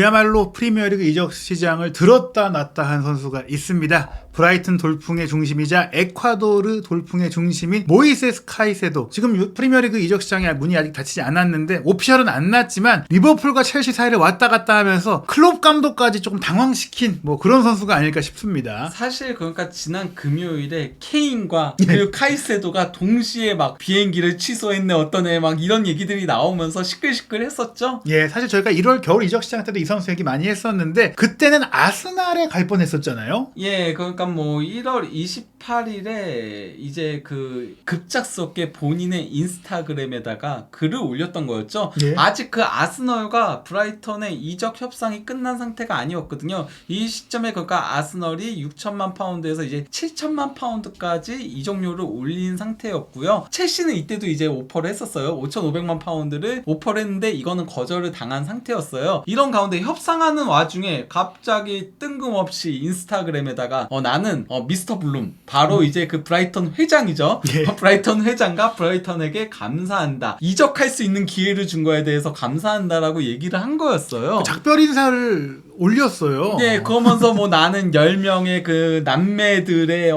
그야말로 프리미어리그 이적 시장을 들었다 놨다 한 선수가 있습니다. 브라이튼 돌풍의 중심이자 에콰도르 돌풍의 중심인 모이세스 카이세도. 지금 프리미어리그 이적 시장에 문이 아직 닫히지 않았는데 오피셜은 안 났지만 리버풀과 첼시 사이를 왔다 갔다 하면서 클롭 감독까지 조금 당황시킨 뭐 그런 선수가 아닐까 싶습니다. 사실 그러니까 지난 금요일에 케인과 그리고 카이세도가 동시에 막 비행기를 취소했네 어떤 애 막 이런 얘기들이 나오면서 시끌시끌했었죠. 예, 사실 저희가 1월 겨울 이적 시장 때도 이 선수 얘기 많이 했었는데 그때는 아스날에 갈 뻔했었잖아요. 예, 그러니까 뭐 1월 28일에 이제 그 급작스럽게 본인의 인스타그램에다가 글을 올렸던 거였죠. 예. 아직 그 아스널과 브라이턴의 이적 협상이 끝난 상태가 아니었거든요. 이 시점에 그러니까 아스널이 6천만 파운드에서 이제 7천만 파운드까지 이적료를 올린 상태였고요. 첼시는 이때도 이제 오퍼를 했었어요. 5,500만 파운드를 오퍼를 했는데 이거는 거절을 당한 상태였어요. 이런 가운데 협상하는 와중에 갑자기 뜬금없이 인스타그램에다가 나는 미스터 블룸 바로 이제 그 브라이턴 회장이죠. 예. 브라이턴 회장과 브라이턴에게 감사한다. 이적할 수 있는 기회를 준 거에 대해서 감사한다라고 얘기를 한 거였어요. 그 작별 인사를 올렸어요. 네, 그러면서 뭐 나는 10명의 그 남매들의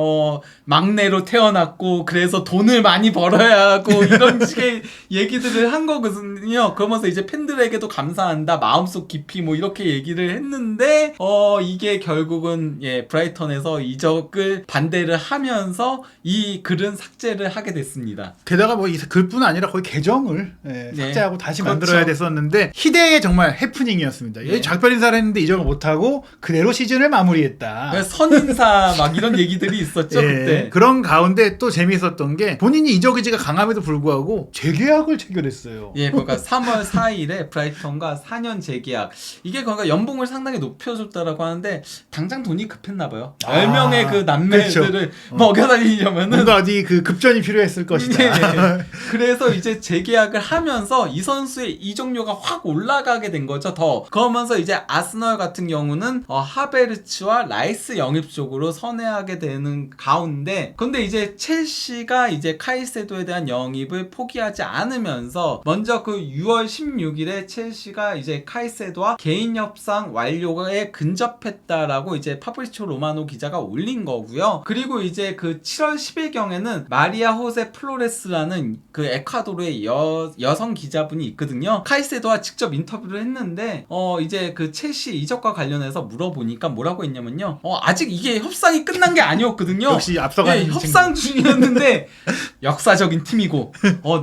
막내로 태어났고 그래서 돈을 많이 벌어야 하고 이런 식의 얘기들을 한 거거든요. 그러면서 이제 팬들에게도 감사한다. 마음속 깊이 뭐 이렇게 얘기를 했는데 이게 결국은 브라이턴에서 이적을 반대를 하면서 이 글은 삭제를 하게 됐습니다. 게다가 뭐 이 글뿐 아니라 거의 계정을 삭제하고 다시 만들어야 됐었는데 희대의 정말 해프닝이었습니다. 작별 인사를 했는데 이적을 못하고 그대로 시즌을 마무리했다. 선인사 막 이런 얘기들이 있었죠. 그때. 그런 가운데 또 재미있었던 게 본인이 이적 의지가 강함에도 불구하고 재계약을 체결했어요. 예, 그러니까 3월 4일에 브라이턴과 4년 재계약. 이게 그러니까 연봉을 상당히 높여줬다라고 하는데 당장 돈이 급했나 봐요. 10명의 그 남매들을 그렇죠. 먹여 살리려면은 뭔가 어디 그 급전이 필요했을 것이다. 네. 그래서 이제 재계약을 하면서 이 선수의 이적료가 확 올라가게 된 거죠. 더 그러면서 이제 아스널 같은 경우는 하베르츠와 라이스 영입 쪽으로 선회하게 되는 가운데, 근데 이제 첼시가 이제 카이세도에 대한 영입을 포기하지 않으면서 먼저 그 6월 16일에 첼시가 이제 카이세도와 개인 협상 완료에 근접했다라고 이제 파브리치오 로마노 기자가 올린 거고요. 그리고 이제 그 7월 10일경에는 마리아 호세 플로레스라는 그 에콰도르의 여성 기자분이 있거든요. 카이세도와 직접 인터뷰를 했는데 이제 그 첼시 이적과 관련해서 물어보니까 뭐라고 했냐면요. 아직 이게 협상이 끝난 게 아니었거든요. 역시 앞서가는 협상 중이었는데 역사적인 팀이고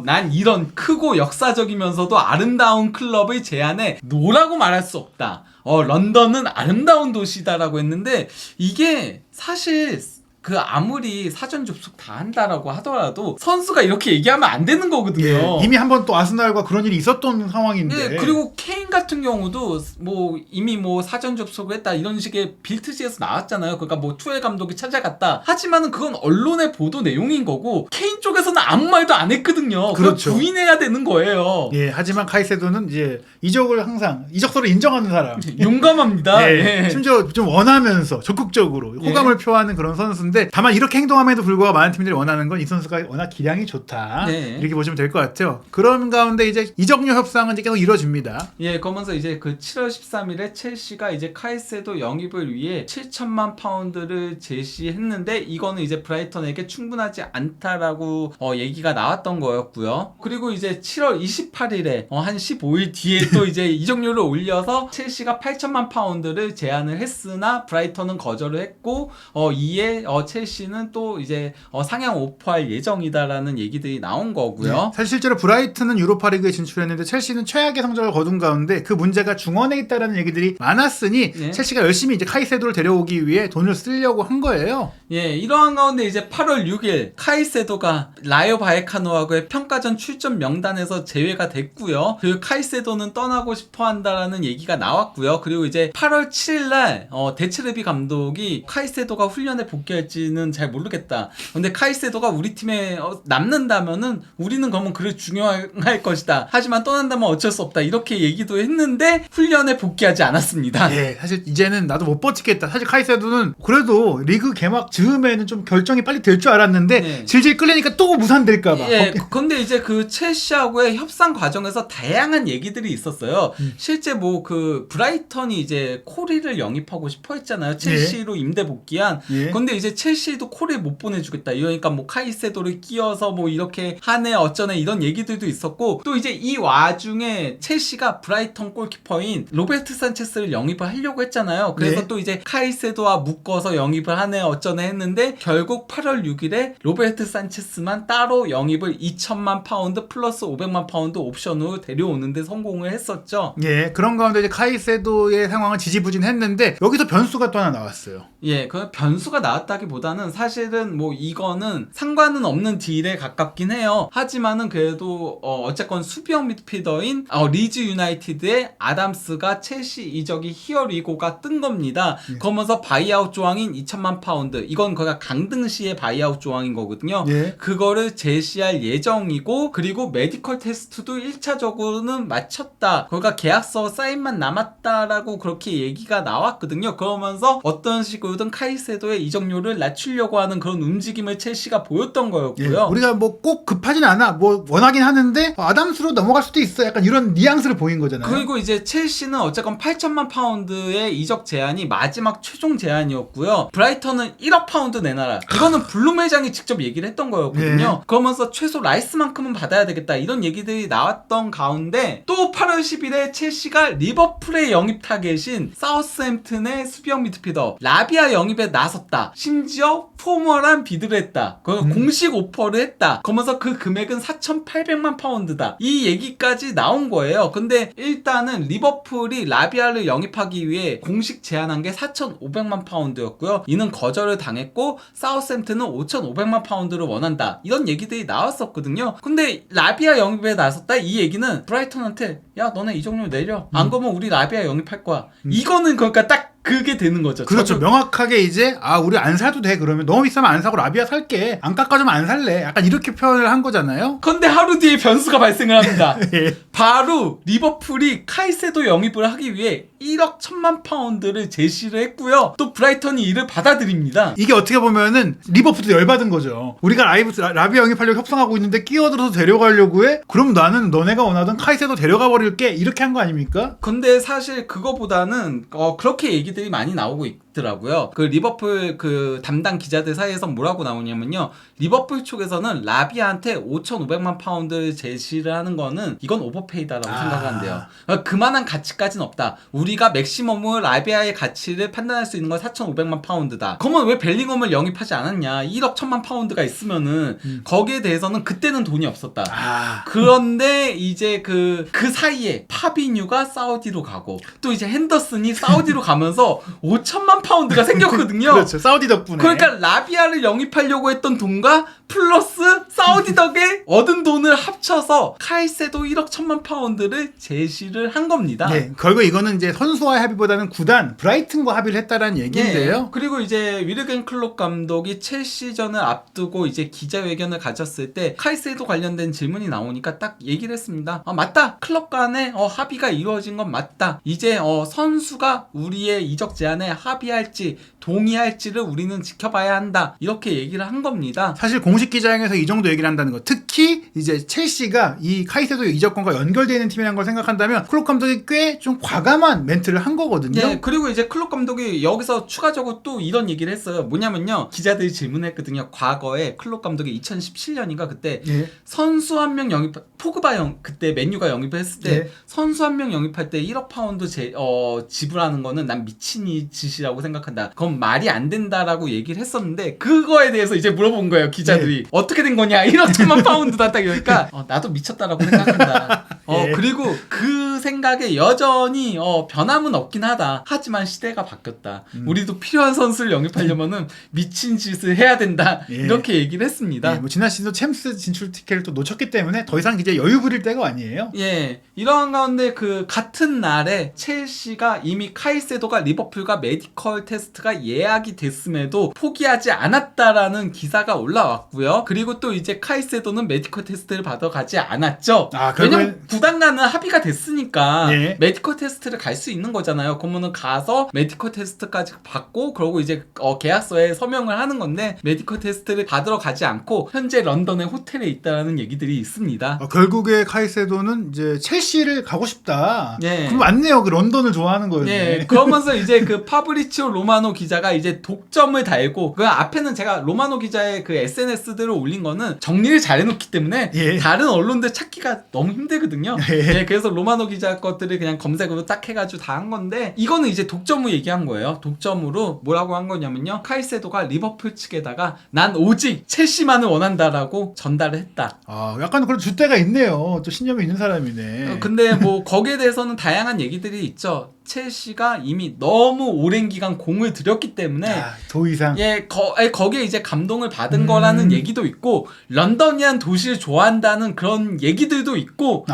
난 이런 크고 역사적이면서도 아름다운 클럽의 제안에 노라고 말할 수 없다. 런던은 아름다운 도시다라고 했는데 이게 사실 그 아무리 사전 접속 다 한다라고 하더라도 선수가 이렇게 얘기하면 안 되는 거거든요. 예, 이미 한번 또 아스날과 그런 일이 있었던 상황인데. 예, 그리고 케인 같은 경우도 뭐 이미 뭐 사전 접속을 했다 이런 식의 빌트지에서 나왔잖아요. 그러니까 뭐 투엘 감독이 찾아갔다. 하지만은 그건 언론의 보도 내용인 거고 케인 쪽에서는 아무 말도 안 했거든요. 그렇죠. 부인해야 되는 거예요. 예, 하지만 카이세도는 이제 이적을 항상 이적서를 인정하는 사람. 용감합니다. 예, 심지어 좀 원하면서 적극적으로 호감을 표하는 그런 선수인데, 다만 이렇게 행동함에도 불구하고 많은 팀들이 원하는 건 이 선수가 워낙 기량이 좋다. 이렇게 보시면 될 것 같아요. 그런 가운데 이제 이적료 협상은 이제 계속 이루어집니다. 예, 그러면서 이제 그 7월 13일에 첼시가 이제 카이세도 영입을 위해 7천만 파운드를 제시했는데 이거는 이제 브라이턴에게 충분하지 않다라고 얘기가 나왔던 거였고요. 그리고 이제 7월 28일에 한 15일 뒤에 또 이제 이적료를 올려서 첼시가 8천만 파운드를 제안을 했으나 브라이턴은 거절을 했고 이에 첼시는 또 이제 상향 오퍼할 예정이다라는 얘기들이 나온 거고요. 네. 사실 실제로 브라이튼은 유로파리그에 진출했는데 첼시는 최악의 성적을 거둔 가운데 그 문제가 중원에 있다라는 얘기들이 많았으니 첼시가 열심히 이제 카이세도를 데려오기 위해 돈을 쓰려고 한 거예요. 예, 이러한 가운데 이제 8월 6일 카이세도가 라요 바에카노하고의 평가전 출전 명단에서 제외가 됐고요. 그리고 카이세도는 떠나고 싶어 한다라는 얘기가 나왔고요. 그리고 이제 8월 7일 날 데체르비 감독이 카이세도가 훈련에 복귀할 할지는 잘 모르겠다. 근데 카이세도가 우리 팀에 남는다면은 우리는 그러면 그래 중요할 것이다. 하지만 떠난다면 어쩔 수 없다. 이렇게 얘기도 했는데 훈련에 복귀하지 않았습니다. 예, 사실 이제는 나도 못 버티겠다. 사실 카이세도는 그래도 리그 개막 즈음에는 좀 결정이 빨리 될 줄 알았는데 네. 질질 끌리니까 또 무산될까봐. 예, 근데 이제 그 첼시하고의 협상 과정에서 다양한 얘기들이 있었어요. 실제 뭐 그 브라이턴이 이제 코리를 영입하고 싶어 했잖아요. 첼시로 임대 복귀한. 예. 근데 이제 첼시도 코리 못 보내주겠다. 이러니까 뭐 카이세도를 끼워서 뭐 이렇게 하네 어쩌네 이런 얘기들도 있었고 또 이제 이 와중에 첼시가 브라이턴 골키퍼인 로베르트 산체스를 영입을 하려고 했잖아요. 그래서 네. 또 이제 카이세도와 묶어서 영입을 하네 어쩌네 했는데 결국 8월 6일에 로베르트 산체스만 따로 영입을 2천만 파운드 플러스 500만 파운드 옵션으로 데려오는데 성공을 했었죠. 예, 그런 가운데 이제 카이세도의 상황은 지지부진했는데 여기서 변수가 또 하나 나왔어요. 예, 그 변수가 나왔다기보다는 사실은 뭐 이거는 상관은 없는 딜에 가깝긴 해요. 하지만은 그래도 어쨌건 수비형 미드필더인 리즈 유나이티드의 아담스가 첼시 이적이 히어리고가 뜬 겁니다. 그러면서 바이아웃 조항인 2천만 파운드 이건 거기가 강등시의 바이아웃 조항인 거거든요. 예. 그거를 제시할 예정이고 그리고 메디컬 테스트도 1차적으로는 마쳤다. 거기가 계약서 사인만 남았다라고 그렇게 얘기가 나왔거든요. 그러면서 어떤 식으로든 카이세도의 이적료를 낮추려고 하는 그런 움직임을 첼시가 보였던 예. 거였고요. 우리가 뭐 꼭 급하진 않아. 뭐 원하긴 하는데 아담스로 넘어갈 수도 있어. 약간 이런 뉘앙스를 보인 거잖아요. 그리고 이제 첼시는 어쨌건 8천만 파운드의 이적 제한이 마지막 최종 제한이었고요. 브라이턴은 1억 파운드 내놔라. 이거는 블룸 회장이 직접 얘기를 했던 거였거든요. 네. 그러면서 최소 라이스만큼은 받아야 되겠다. 이런 얘기들이 나왔던 가운데 또 8월 10일에 첼시가 리버풀의 영입 타겟인 사우스햄튼의 수비형 미드필더 라비아 영입에 나섰다. 심지어 포멀한 비드를 했다. 공식 오퍼를 했다. 그러면서 그 금액은 4,800만 파운드다. 이 얘기까지 나온 거예요. 근데 일단은 리버풀이 라비아를 영입하기 위해 공식 제안한 게 4,500만 파운드였고요. 이는 거절을 당했고 사우스햄튼은 5,500만 파운드를 원한다. 이런 얘기들이 나왔었거든요. 근데 라비아 영입에 나섰다? 이 얘기는 브라이턴한테 야 너네 이적료 내려. 안 그러면 우리 라비아 영입할 거야. 이거는 그러니까 딱 그게 되는 거죠. 그렇죠. 명확하게 이제 우리 안 사도 돼. 그러면 너무 비싸면 안 사고 라비아 살게. 안 깎아주면 안 살래. 약간 이렇게 표현을 한 거잖아요. 근데 하루 뒤에 변수가 발생을 합니다. 예. 바로 리버풀이 카이세도 영입을 하기 위해 1억 1천만 파운드를 제시를 했고요. 또 브라이턴이 이를 받아들입니다. 이게 어떻게 보면은 리버풀도 열받은 거죠. 우리가 라비아 영입하려고 협상하고 있는데 끼어들어서 데려가려고 해? 그럼 나는 너네가 원하던 카이세도 데려가 버릴게. 이렇게 한 거 아닙니까? 근데 사실 그거보다는 그렇게 얘기들이 많이 나오고 있더라고요. 그 리버풀 그 담당 기자들 사이에서 뭐라고 나오냐면요. 리버풀 쪽에서는 라비아한테 5,500만 파운드를 제시를 하는 거는 이건 오버페이다라고 생각한대요. 그러니까 그만한 가치까지는 없다. 우리가 맥시멈을 라비아의 가치를 판단할 수 있는 건 4,500만 파운드다. 그러면 왜 벨링엄을 영입하지 않았냐? 1억 1천만 파운드가 있으면은 거기에 대해서는 그때는 돈이 없었다. 그런데 이제 그 사이에 파비뉴가 사우디로 가고 또 이제 핸더슨이 사우디로 가면서 5천만 파운드가 생겼거든요. 그렇죠. 사우디 덕분에. 그러니까 라비아를 영입하려고 했던 돈과 플러스 사우디 덕에 얻은 돈을 합쳐서 카이세도 1억 1천만 파운드를 제시를 한 겁니다. 네, 결국 이거는 이제 선수와의 합의보다는 구단 브라이튼과 합의를 했다라는 얘기인데요. 네. 그리고 이제 위르겐 클롭 감독이 첼시전을 앞두고 이제 기자회견을 가졌을 때 카이세도 관련된 질문이 나오니까 딱 얘기를 했습니다. 맞다. 클럽 간에 합의가 이루어진 건 맞다. 이제 선수가 우리의 이적 제안에 합의할지 동의할지를 우리는 지켜봐야 한다. 이렇게 얘기를 한 겁니다. 사실 공식 기자회견에서 이 정도 얘기를 한다는 거. 특히 이제 첼시가 이 카이세도 이적권과 연결되어 있는 팀이라는 걸 생각한다면 클롭 감독이 꽤 좀 과감한 멘트를 한 거거든요. 네, 그리고 이제 클롭 감독이 여기서 추가적으로 또 이런 얘기를 했어요. 뭐냐면요. 기자들이 질문했거든요. 과거에 클롭 감독이 2017년인가 그때 예. 선수 한 명 포그바 그때 맨유가 영입을 했을 때 예. 선수 한 명 영입할 때 1억 파운드 지불하는 거는 난 미친 짓이라고 생각한다. 그건 말이 안 된다라고 얘기를 했었는데 그거에 대해서 이제 물어본 거예요. 기자들이. 어떻게 된 거냐? 1억 1천만 파운드다 딱 이러니까 나도 미쳤다라고 생각한다. 예. 그리고 그 생각에 여전히 변함은 없긴 하다. 하지만 시대가 바뀌었다. 우리도 필요한 선수를 영입하려면은 미친 짓을 해야 된다. 예. 이렇게 얘기를 했습니다. 예, 뭐 지난 시즌도 챔스 진출 티켓을 또 놓쳤기 때문에 더 이상 이제 여유 부릴 때가 아니에요. 예, 이러한 가운데 그 같은 날에 첼시가 이미 카이세도가 리버풀과 메디컬 테스트가 예약이 됐음에도 포기하지 않았다라는 기사가 올라왔고요. 그리고 또 이제 카이세도는 메디컬 테스트를 받아 가지 않았죠. 왜냐면 구단과는 합의가 됐으니까 예. 메디컬 테스트를 갈 수 있는 거잖아요. 그러면은 가서 메디컬 테스트까지 받고 그러고 이제 계약서에 서명을 하는 건데 메디컬 테스트를 받으러 가지 않고 현재 런던의 호텔에 있다라는 얘기들이 있습니다. 결국에 카이세도는 이제 첼시를 가고 싶다. 예. 그럼 맞네요. 그 런던을 좋아하는 거였네. 예, 그러면서 이제 그 파브리치오 로마노 기자가 이제 독점을 달고 그 앞에는 제가 로마노 기자의 그 SNS들을 올린 거는 정리를 잘 해놓기 때문에 예. 다른 언론들 찾기가 너무 힘들거든요. 예. 예, 그래서 로마노 기자 것들을 그냥 검색으로 딱 해가지고 다 한 건데 이거는 이제 독점으로 얘기한 거예요. 독점으로 뭐라고 한 거냐면요. 카이세도가 리버풀 측에다가 난 오직 첼시만을 원한다라고 전달을 했다. 약간 그런 줏대가 있네요. 또 신념이 있는 사람이네. 근데 뭐 거기에 대해서는 다양한 얘기들이 있죠. 첼시가 이미 너무 오랜 기간 공을 들였기 때문에 더 이상 거기에 이제 감동을 받은 거라는 얘기도 있고 런던이란 도시를 좋아한다는 그런 얘기들도 있고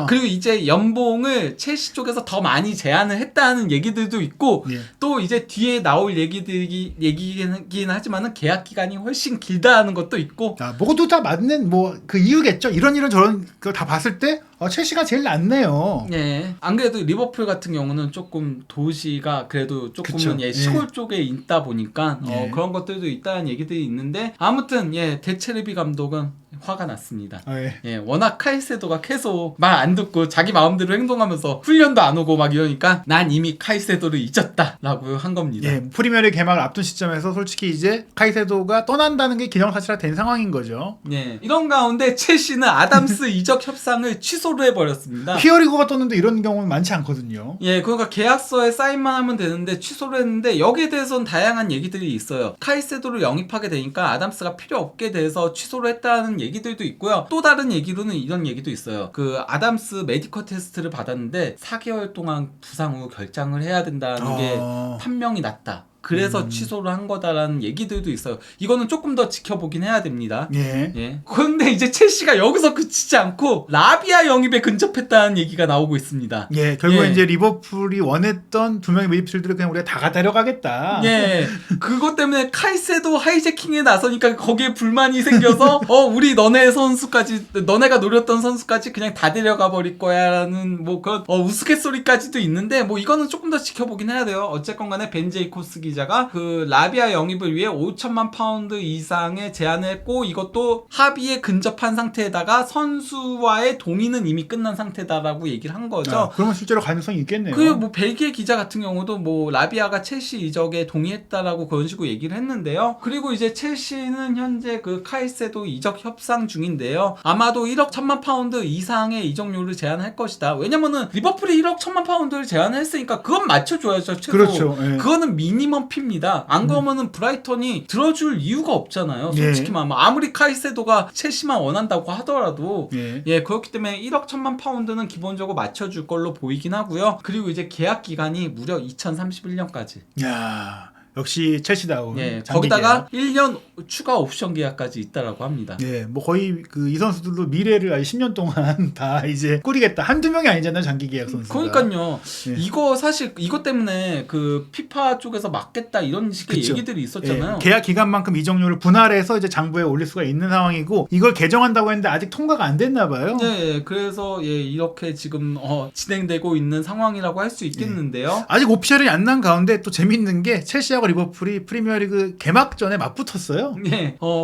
그리고 이제 연봉을 첼시 쪽에서 더 많이 제안을 했다는 얘기들도 있고 예. 또 이제 뒤에 나올 얘기긴 하지만은 계약 기간이 훨씬 길다는 것도 있고 모두 다 맞는 뭐 그 이유겠죠. 이런 저런 거 다 봤을 때 첼시가 제일 낫네요. 예. 안 그래도 리버풀 같은 경우는 조금 도시가 그래도 조금은 그쵸. 시골 쪽에 있다 보니까 예. 그런 것들도 있다는 얘기들이 있는데 아무튼 데체르비 감독은 화가 났습니다. 예, 워낙 카이세도가 계속 말 안 듣고 자기 마음대로 행동하면서 훈련도 안 오고 막 이러니까 난 이미 카이세도를 잊었다라고 한 겁니다. 예, 프리미어리그 개막을 앞둔 시점에서 솔직히 이제 카이세도가 떠난다는 게 기정사실화 된 상황인 거죠. 예, 이런 가운데 첼시는 아담스 이적 협상을 취소를 해버렸습니다. 피어리고가 떴는데 이런 경우는 많지 않거든요. 예, 그러니까 계약서에 사인만 하면 되는데 취소를 했는데 여기에 대해서는 다양한 얘기들이 있어요. 카이세도를 영입하게 되니까 아담스가 필요 없게 돼서 취소를 했다는 얘기들도 있고요. 또 다른 얘기로는 이런 얘기도 있어요. 그 아담스 메디컬 테스트를 받았는데 4개월 동안 부상 후 결장을 해야 된다는 게 판명이 났다. 그래서 취소를 한 거다라는 얘기들도 있어요. 이거는 조금 더 지켜보긴 해야 됩니다. 예. 그런데 이제 첼시가 여기서 그치지 않고 라비아 영입에 근접했다는 얘기가 나오고 있습니다. 예, 결국에 이제 리버풀이 원했던 두 명의 미드필더를 그냥 우리가 다 데려가겠다. 예, 그것 때문에 카이세도 하이제킹에 나서니까 거기에 불만이 생겨서 우리 너네가 노렸던 선수까지 그냥 다 데려가 버릴 거야라는 뭐 그런 우스갯소리까지도 있는데 뭐 이거는 조금 더 지켜보긴 해야 돼요. 어쨌건 간에 벤제이코스 기자가 그 라비아 영입을 위해 5천만 파운드 이상의 제안을 했고 이것도 합의에 근접한 상태에다가 선수와의 동의는 이미 끝난 상태다라고 얘기를 한 거죠. 그러면 실제로 가능성이 있겠네요. 그리고 뭐 벨기에 기자 같은 경우도 뭐 라비아가 첼시 이적에 동의했다라고 그런 식으로 얘기를 했는데요. 그리고 이제 첼시는 현재 그 카이세도 이적 협상 중인데요. 아마도 1억 1천만 파운드 이상의 이적료를 제안할 것이다. 왜냐면은 리버풀이 1억 1천만 파운드를 제안했으니까 그건 맞춰줘야죠. 최소. 그렇죠. 예. 그거는 미니멈 피입니다. 안 그러면은 브라이턴이 들어줄 이유가 없잖아요. 솔직히 말하면 아무리 카이세도가 첼시만 원한다고 하더라도 그렇기 때문에 1억 1천만 파운드는 기본적으로 맞춰줄 걸로 보이긴 하고요. 그리고 이제 계약 기간이 무려 2031년까지. 야. 역시 첼시다운. 거기다가 1년 추가 옵션 계약까지 있다라고 합니다. 뭐 거의 그 이 선수들도 미래를 아직 10년 동안 다 이제 꾸리겠다. 한두 명이 아니잖아요, 장기 계약 선수가. 그러니까요. 이거 사실 이것 때문에 그 피파 쪽에서 막겠다 이런 식의 얘기들이 있었잖아요. 계약 기간만큼 이적료를 분할해서 이제 장부에 올릴 수가 있는 상황이고 이걸 개정한다고 했는데 아직 통과가 안 됐나 봐요. 그래서 이렇게 지금 진행되고 있는 상황이라고 할 수 있겠는데요. 아직 오피셜이 안 난 가운데 또 재밌는 게 첼시하고 리버풀이 프리미어리그 개막전에 맞붙었어요.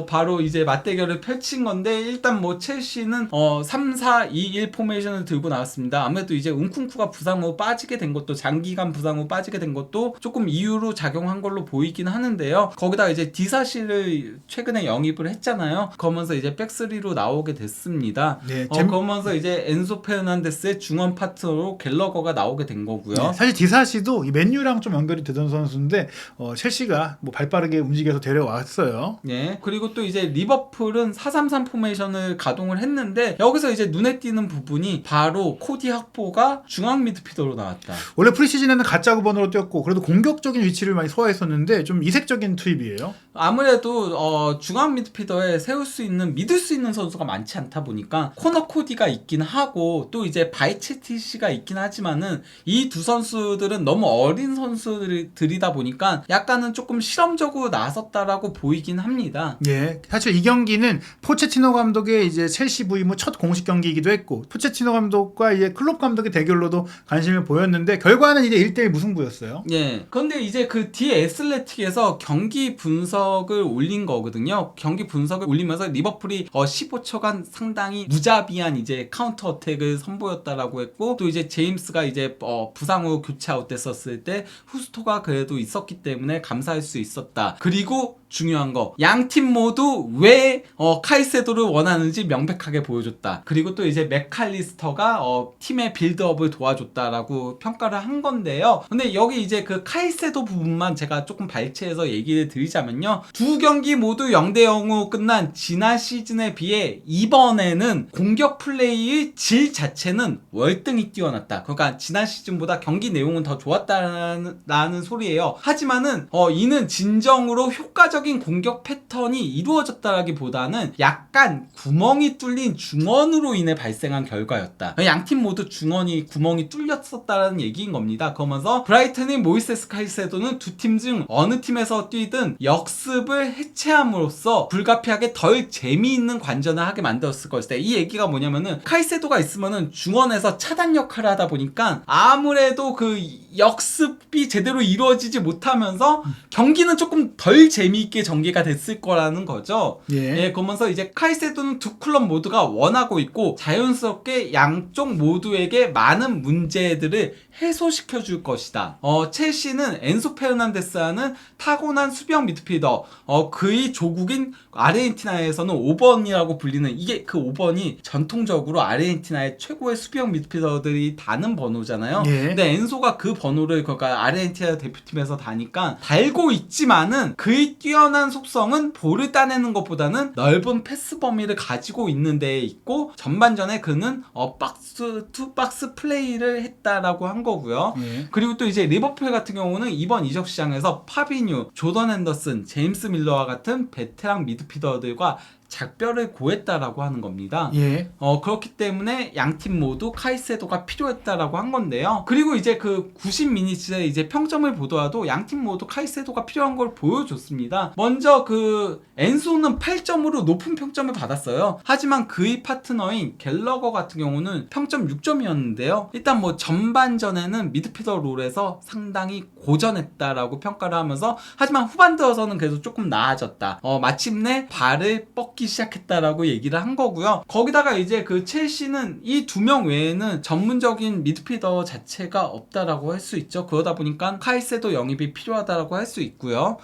바로 이제 맞대결을 펼친 건데 일단 뭐 첼시는 3-4-2-1 포메이션을 들고 나왔습니다. 아무래도 이제 운쿵쿠가 부상 후 빠지게 된 것도 장기간 부상 후 빠지게 된 것도 조금 이유로 작용한 걸로 보이긴 하는데요. 거기다가 이제 디사시를 최근에 영입을 했잖아요. 그러면서 이제 백스리로 나오게 됐습니다. 그러면서 이제 엔소 페르난데스의 중원 파트너로 갤러거가 나오게 된 거고요. 사실 디사시도 이 맨유랑 좀 연결이 되던 선수인데 첼시가 뭐 발빠르게 움직여서 데려왔어요. 예. 그리고 또 이제 리버풀은 4-3-3 포메이션을 가동을 했는데 여기서 이제 눈에 띄는 부분이 바로 코디 학보가 중앙 미드필더로 나왔다. 원래 프리시즌에는 가짜 9번으로 뛰었고 그래도 공격적인 위치를 많이 소화했었는데 좀 이색적인 투입이에요. 아무래도 중앙 미드필더에 세울 수 있는 믿을 수 있는 선수가 많지 않다 보니까 코너 코디가 있긴 하고 또 이제 바이체티시가 있긴 하지만은 이 두 선수들은 너무 어린 선수들이다 보니까 약간은 조금 실험적으로 나섰다라고 보이긴 합니다. 예, 사실 이 경기는 포체티노 감독의 이제 첼시 부임 후 첫 공식 경기이기도 했고 포체티노 감독과 이제 클롭 감독의 대결로도 관심을 보였는데 결과는 이제 1대1 무승부였어요. 예. 그런데 이제 그 디 애슬레틱에서 경기 분석을 올린 거거든요. 경기 분석을 올리면서 리버풀이 15초간 상당히 무자비한 이제 카운터 어택을 선보였다라고 했고 또 이제 제임스가 이제 부상으로 교체 아웃됐었을 때 후스토가 그래도 있었기 때문에 감사할 수 있었다. 그리고 중요한 거 양 팀 모두 왜 카이세도를 원하는지 명백하게 보여줬다. 그리고 또 이제 맥칼리스터가 팀의 빌드업을 도와줬다라고 평가를 한 건데요. 근데 여기 이제 그 카이세도 부분만 제가 조금 발췌해서 얘기를 드리자면요. 두 경기 모두 0대0으로 끝난 지난 시즌에 비해 이번에는 공격 플레이의 질 자체는 월등히 뛰어났다. 그러니까 지난 시즌보다 경기 내용은 더 좋았다는 소리예요. 하지만은 이는 진정으로 효과적인 공격 패턴이 이루어졌다라기보다는 약간 구멍이 뚫린 중원으로 인해 발생한 결과였다. 양팀 모두 구멍이 뚫렸었다는 얘기인 겁니다. 그러면서 브라이튼의 모이세스 카이세도는 두 팀 중 어느 팀에서 뛰든 역습을 해체함으로써 불가피하게 덜 재미있는 관전을 하게 만들었을 것이다. 이 얘기가 뭐냐면은 카이세도가 있으면은 중원에서 차단 역할을 하다 보니까 아무래도 그 역습이 제대로 이루어지지 못하면서 경기는 조금 덜 재미있게 전개가 됐을 거라는 거죠. 예, 그러면서 이제 카이세도는 두 클럽 모두가 원하고 있고 자연스럽게 양쪽 모두에게 많은 문제들을 해소시켜 줄 것이다. 첼시는 엔소 페르난데스라는 타고난 수비형 미드필더, 그의 조국인 아르헨티나에서는 5번이라고 불리는 이게 그 5번이 전통적으로 아르헨티나의 최고의 수비형 미드필더들이 다는 번호잖아요. 근데 엔소가 그 번호를 그러니까 아르헨티나 대표팀에서 다니까 달고 있지만은 그의 뛰어난 속성은 볼을 따내는 것보다는 넓은 패스 범위를 가지고 있는 데에 있고 전반전에 그는 박스 투 박스 플레이를 했다라고 한 거고요. 그리고 또 이제 리버풀 같은 경우는 이번 이적 시장에서 파비뉴, 조던 핸더슨, 제임스 밀러와 같은 베테랑 미드필더들과 작별을 고했다라고 하는 겁니다. 그렇기 때문에 양팀 모두 카이세도가 필요했다라고 한 건데요. 그리고 이제 그 90미니츠에 이제 평점을 보더라도 양팀 모두 카이세도가 필요한 걸 보여줬습니다. 먼저 그 엔소는 8점으로 높은 평점을 받았어요. 하지만 그의 파트너인 갤러거 같은 경우는 평점 6점이었는데요. 일단 뭐 전반전에는 미드필더 롤에서 상당히 고전했다라고 평가를 하면서 하지만 후반 들어서는 그래도 조금 나아졌다. 마침내 발을 뻗기 시작했다라고 얘기를 한 거고요. 거기다가 이제 그 첼시는 이 두 명 외에는 전문적인 미드필더 자체가 없다라고 할 수 있죠. 그러다 보니까 카이세도 영입이 필요하다라고 할 수 있고요.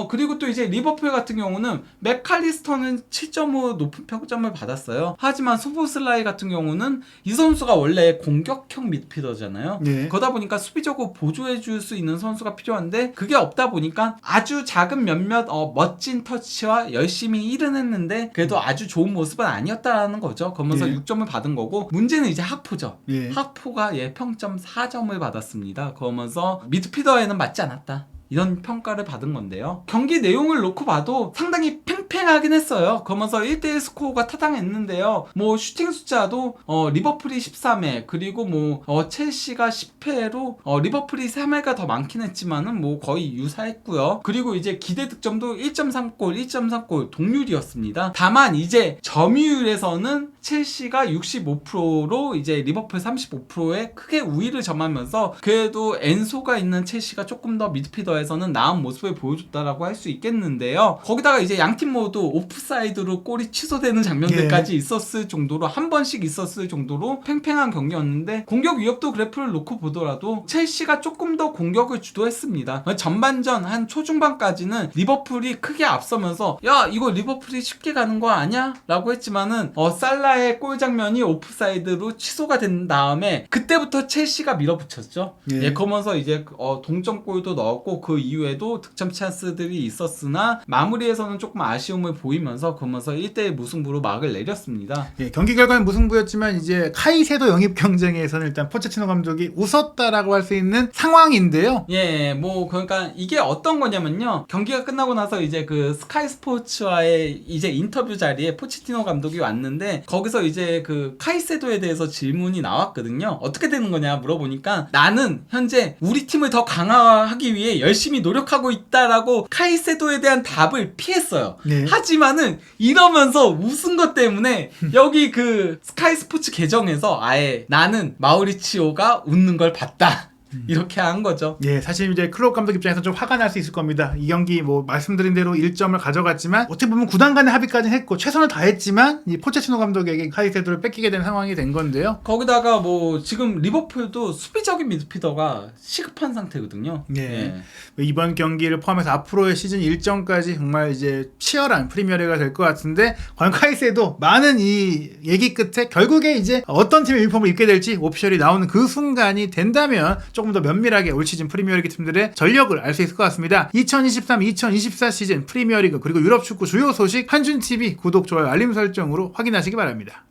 그리고 또 이제 리버풀 같은 경우는 맥칼리스터는 7.5 높은 평점을 받았어요. 하지만 소보슬라이 같은 경우는 이 선수가 원래 공격형 미드필더잖아요. 그러다 보니까 수비적으로 보조해 줄 수 있는 선수가 필요한데 그게 없다 보니까 아주 작은 몇몇 멋진 터치와 열심히 일은 했는데 그래도 아주 좋은 모습은 아니었다라는 거죠. 그러면서 6점을 받은 거고 문제는 이제 학포죠. 학포가 평점 4점을 받았습니다. 그러면서 미드필더에는 맞지 않았다. 이런 평가를 받은 건데요. 경기 내용을 놓고 봐도 상당히 팽팽하긴 했어요. 그러면서 1대1 스코어가 타당했는데요. 뭐 슈팅 숫자도 리버풀이 13회 그리고 뭐 첼시가 10회로 리버풀이 3회가 더 많긴 했지만은 뭐 거의 유사했고요. 그리고 이제 기대 득점도 1.3골 동률이었습니다. 다만 이제 점유율에서는 첼시가 65%로 이제 리버풀 35%에 크게 우위를 점하면서 그래도 엔소가 있는 첼시가 조금 더 미드필더에서는 나은 모습을 보여줬다라고 할 수 있겠는데요. 거기다가 이제 양팀 모두 오프사이드로 골이 취소되는 장면들까지 있었을 정도로 한 번씩 있었을 정도로 팽팽한 경기였는데 공격 위협도 그래프를 놓고 보더라도 첼시가 조금 더 공격을 주도했습니다. 전반전 한 초중반까지는 리버풀이 크게 앞서면서 야 이거 리버풀이 쉽게 가는 거 아니야? 라고 했지만은 살라 사라의 골 장면이 오프사이드로 취소가 된 다음에 그때부터 첼시가 밀어붙였죠. 예. 예, 그러면서 이제 동점골도 넣었고 그 이후에도 득점 찬스들이 있었으나 마무리에서는 조금 아쉬움을 보이면서 그러면서 1대1 무승부로 막을 내렸습니다. 예, 경기 결과는 무승부였지만 이제 카이세도 영입 경쟁에서는 일단 포체티노 감독이 웃었다라고 할 수 있는 상황인데요. 예, 뭐 그러니까 이게 어떤 거냐면요. 경기가 끝나고 나서 이제 그 스카이 스포츠와의 이제 인터뷰 자리에 포체티노 감독이 왔는데 거기서 이제 그 카이세도에 대해서 질문이 나왔거든요. 어떻게 되는 거냐 물어보니까 나는 현재 우리 팀을 더 강화하기 위해 열심히 노력하고 있다라고 카이세도에 대한 답을 피했어요. 네. 하지만은 이러면서 웃은 것 때문에 여기 그 스카이 스포츠 계정에서 아예 나는 마우리치오가 웃는 걸 봤다. 이렇게 한 거죠. 예, 사실 이제 클롭 감독 입장에서 좀 화가 날 수 있을 겁니다. 이 경기 뭐 말씀드린 대로 1점을 가져갔지만 어떻게 보면 구단 간의 합의까지 했고 최선을 다했지만 이 포체티노 감독에게 카이세도를 뺏기게 된 상황이 된 건데요. 거기다가 뭐 지금 리버풀도 수비적인 미드필더가 시급한 상태거든요. 예. 이번 경기를 포함해서 앞으로의 시즌 일정까지 정말 이제 치열한 프리미어리가 될 것 같은데 과연 카이세도 많은 이 얘기 끝에 결국에 이제 어떤 팀의 유니폼을 입게 될지 오피셜이 나오는 그 순간이 된다면 조금 더 면밀하게 올 시즌 프리미어리그 팀들의 전력을 알 수 있을 것 같습니다. 2023-2024 시즌 프리미어리그 그리고 유럽 축구 주요 소식 한준TV 구독, 좋아요, 알림 설정으로 확인하시기 바랍니다.